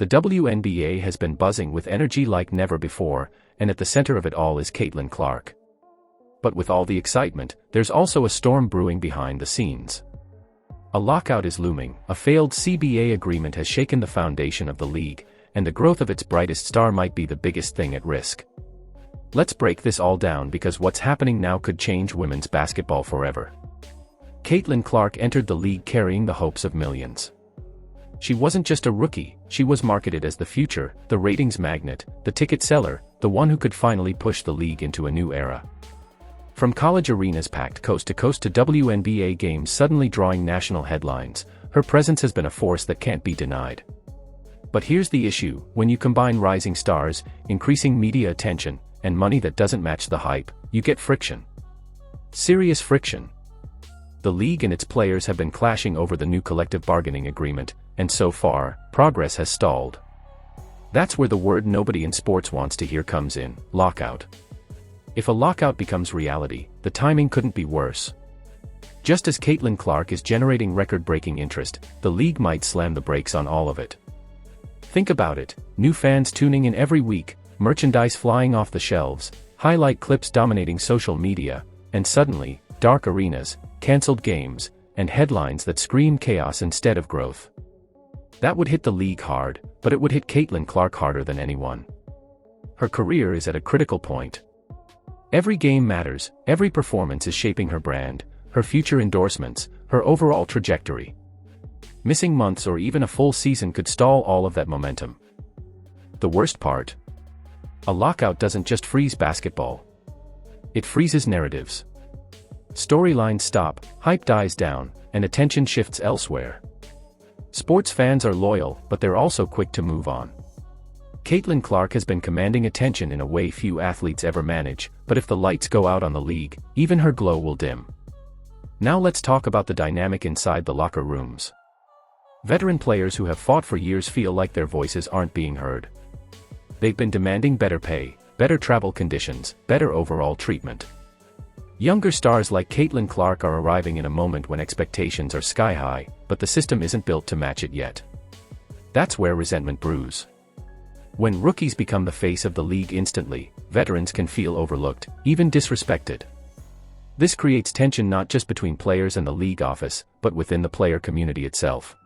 The WNBA has been buzzing with energy like never before, and at the center of it all is Caitlin Clark. But with all the excitement, there's also a storm brewing behind the scenes. A lockout is looming. A failed CBA agreement has shaken the foundation of the league, and the growth of its brightest star might be the biggest thing at risk. Let's break this all down, because what's happening now could change women's basketball forever. Caitlin Clark entered the league carrying the hopes of millions. She wasn't just a rookie, she was marketed as the future, the ratings magnet, the ticket seller, the one who could finally push the league into a new era. From college arenas packed coast to coast to WNBA games suddenly drawing national headlines, her presence has been a force that can't be denied. But here's the issue: when you combine rising stars, increasing media attention, and money that doesn't match the hype, you get friction. Serious friction. The league and its players have been clashing over the new collective bargaining agreement, and so far, progress has stalled. That's where the word nobody in sports wants to hear comes in: lockout. If a lockout becomes reality, the timing couldn't be worse. Just as Caitlin Clark is generating record-breaking interest, the league might slam the brakes on all of it. Think about it: new fans tuning in every week, merchandise flying off the shelves, highlight clips dominating social media, and suddenly, dark arenas, cancelled games, and headlines that scream chaos instead of growth. That would hit the league hard, but it would hit Caitlin Clark harder than anyone. Her career is at a critical point. Every game matters, every performance is shaping her brand, her future endorsements, her overall trajectory. Missing months or even a full season could stall all of that momentum. The worst part? A lockout doesn't just freeze basketball. It freezes narratives. Storylines stop, hype dies down, and attention shifts elsewhere. Sports fans are loyal, but they're also quick to move on. Caitlin Clark has been commanding attention in a way few athletes ever manage, but if the lights go out on the league, even her glow will dim. Now let's talk about the dynamic inside the locker rooms. Veteran players who have fought for years feel like their voices aren't being heard. They've been demanding better pay, better travel conditions, better overall treatment. Younger stars like Caitlin Clark are arriving in a moment when expectations are sky high, but the system isn't built to match it yet. That's where resentment brews. When rookies become the face of the league instantly, veterans can feel overlooked, even disrespected. This creates tension not just between players and the league office, but within the player community itself.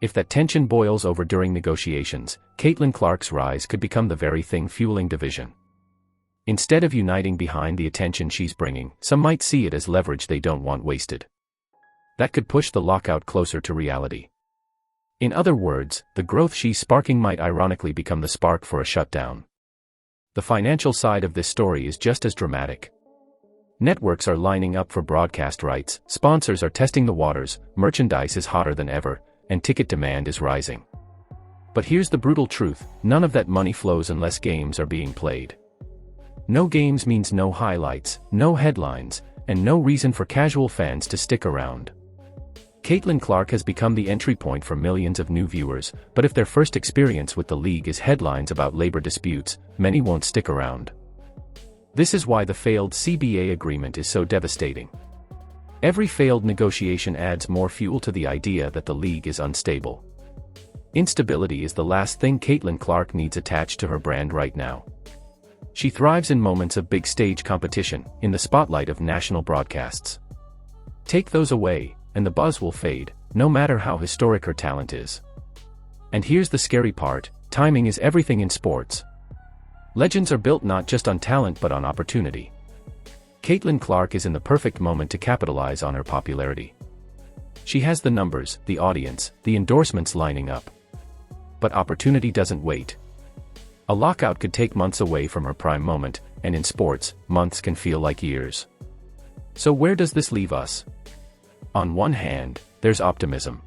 If that tension boils over during negotiations, Caitlin Clark's rise could become the very thing fueling division. Instead of uniting behind the attention she's bringing, some might see it as leverage they don't want wasted. That could push the lockout closer to reality. In other words, the growth she's sparking might ironically become the spark for a shutdown. The financial side of this story is just as dramatic. Networks are lining up for broadcast rights, sponsors are testing the waters, merchandise is hotter than ever, and ticket demand is rising. But here's the brutal truth: none of that money flows unless games are being played. No games means no highlights, no headlines, and no reason for casual fans to stick around. Caitlin Clark has become the entry point for millions of new viewers, but if their first experience with the league is headlines about labor disputes, many won't stick around. This is why the failed CBA agreement is so devastating. Every failed negotiation adds more fuel to the idea that the league is unstable. Instability is the last thing Caitlin Clark needs attached to her brand right now. She thrives in moments of big stage competition, in the spotlight of national broadcasts. Take those away, and the buzz will fade, no matter how historic her talent is. And here's the scary part: timing is everything in sports. Legends are built not just on talent but on opportunity. Caitlin Clark is in the perfect moment to capitalize on her popularity. She has the numbers, the audience, the endorsements lining up. But opportunity doesn't wait. A lockout could take months away from her prime moment, and in sports, months can feel like years. So where does this leave us? On one hand, there's optimism.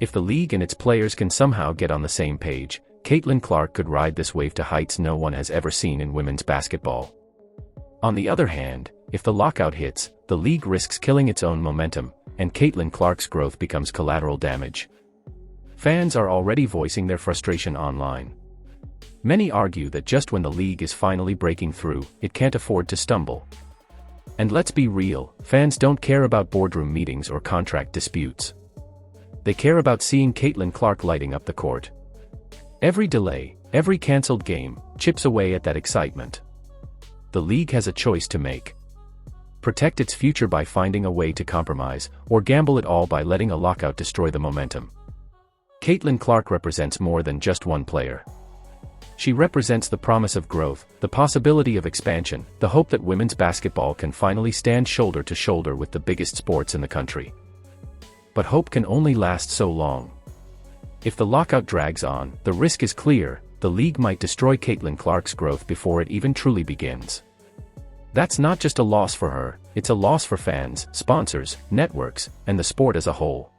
If the league and its players can somehow get on the same page, Caitlin Clark could ride this wave to heights no one has ever seen in women's basketball. On the other hand, if the lockout hits, the league risks killing its own momentum, and Caitlin Clark's growth becomes collateral damage. Fans are already voicing their frustration online. Many argue that just when the league is finally breaking through, it can't afford to stumble. And let's be real, fans don't care about boardroom meetings or contract disputes. They care about seeing Caitlin Clark lighting up the court. Every delay, every cancelled game, chips away at that excitement. The league has a choice to make. Protect its future by finding a way to compromise, or gamble it all by letting a lockout destroy the momentum. Caitlin Clark represents more than just one player. She represents the promise of growth, the possibility of expansion, the hope that women's basketball can finally stand shoulder to shoulder with the biggest sports in the country. But hope can only last so long. If the lockout drags on, the risk is clear: the league might destroy Caitlin Clark's growth before it even truly begins. That's not just a loss for her, it's a loss for fans, sponsors, networks, and the sport as a whole.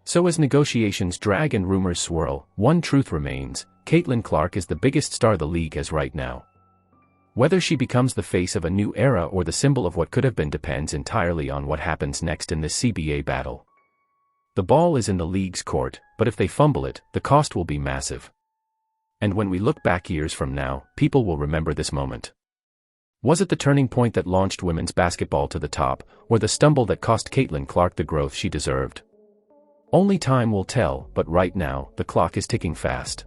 So as negotiations drag and rumors swirl, one truth remains: Caitlin Clark is the biggest star the league has right now. Whether she becomes the face of a new era or the symbol of what could have been depends entirely on what happens next in this CBA battle. The ball is in the league's court, but if they fumble it, the cost will be massive. And when we look back years from now, people will remember this moment. Was it the turning point that launched women's basketball to the top, or the stumble that cost Caitlin Clark the growth she deserved? Only time will tell, but right now, the clock is ticking fast.